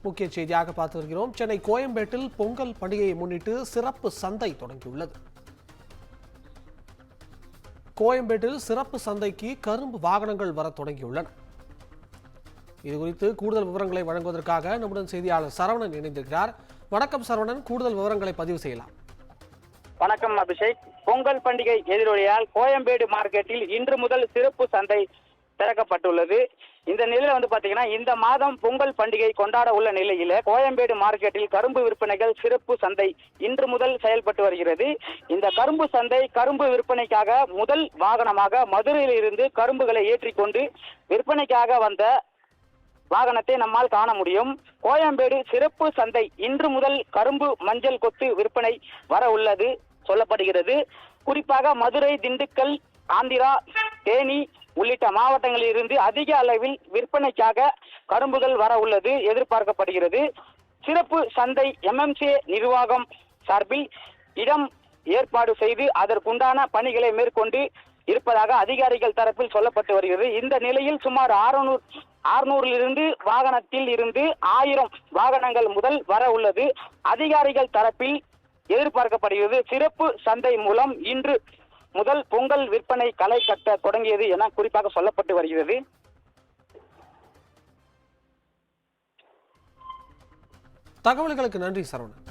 முக்கிய செய்தியாக பார்த்து வருகிறோம். சென்னை கோயம்பேட்டில் பொங்கல் பண்டிகையை முன்னிட்டு சிறப்பு சந்தை தொடங்கியுள்ளது. கோயம்பேட்டில் சிறப்பு சந்தைக்கு கரும்பு வாகனங்கள் வர தொடங்கியுள்ளன. இதுகுறித்து கூடுதல் விவரங்களை வழங்குவதற்காக நம்முடன் செய்தியாளர் சரவணன் இணைந்திருக்கிறார். வணக்கம் சரவணன், கூடுதல் விவரங்களை பதிவு செய்யலாம். வணக்கம் அபிஷேக். பொங்கல் பண்டிகை எதிரொலியால் கோயம்பேடு மார்க்கெட்டில் இன்று முதல் சிறப்பு சந்தை திறக்கப்பட்டுள்ளது. இந்த நிலையில பாத்தீங்கன்னா இந்த மாதம் பொங்கல் பண்டிகை கொண்டாட உள்ள நிலையில கோயம்பேடு மார்க்கெட்டில் கரும்பு விற்பனைகள் சிறப்பு சந்தை இன்று முதல் செயல்பட்டு வருகிறது. இந்த கரும்பு சந்தை கரும்பு விற்பனைக்காக முதல் வாகனமாக மதுரையில் இருந்து கரும்புகளை ஏற்றிக்கொண்டு விற்பனைக்காக வந்த வாகனத்தை நம்மால் காண முடியும். கோயம்பேடு சிறப்பு சந்தை இன்று முதல் கரும்பு மஞ்சள் கொத்து விற்பனை வர உள்ளது சொல்லப்படுகிறது. குறிப்பாக மதுரை, திண்டுக்கல், ஆந்திரா, தேனி உள்ளிட்ட மாவட்டங்களில் இருந்து அதிக அளவில் விற்பனைக்காக கரும்புகள் வர உள்ளது எதிர்பார்க்கப்படுகிறது. சிறப்பு சந்தை MMCA நிர்வாகம் சார்பில் இடம் ஏற்பாடு செய்து அதற்குண்டான பணிகளை மேற்கொண்டு இருப்பதாக அதிகாரிகள் தரப்பில் சொல்லப்பட்டு வருகிறது. இந்த நிலையில் சுமார் 600 வாகனத்தில் இருந்து 1000 வாகனங்கள் முதல் வர உள்ளது. அதிகாரிகள் தரப்பில் எதிர்பார்க்கப்படுகிறது. சிறப்பு சந்தை மூலம் இன்று முதல் பொங்கல் விற்பனை களை கட்ட தொடங்கியது என குறிப்பாக சொல்லப்பட்டு வருகிறது. தகவல்களுக்கு நன்றி சரவணன்.